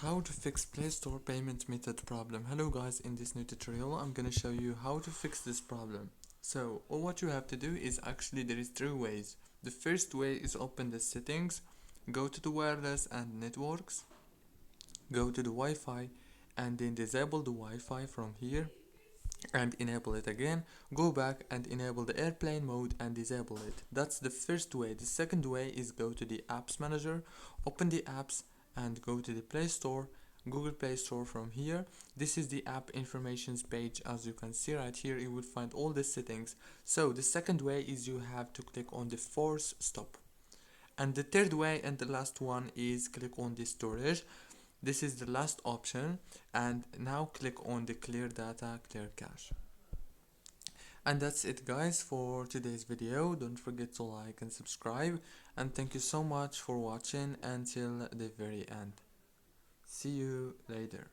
How to fix Play Store payment method problem. Hello guys, in this new tutorial I'm gonna show you how to fix this problem. So all what you have to do is actually there is three ways. The first way is open the settings, go to the wireless and networks, go to the Wi-Fi and then disable the Wi-Fi from here and enable it again. Go back and enable the airplane mode and disable it. That's the first way. The second way is go to the apps manager, open the apps and go to the Play Store, Google Play Store from here. This is the app informations page. As you can see right here, you will find all the settings. So the second way is you have to click on the force stop. And the third way and the last one is click on the storage. This is the last option, and now click on the clear data, clear cache. And that's it guys for today's video. Don't forget to like and subscribe, and thank you so much for watching until the very end. See you later.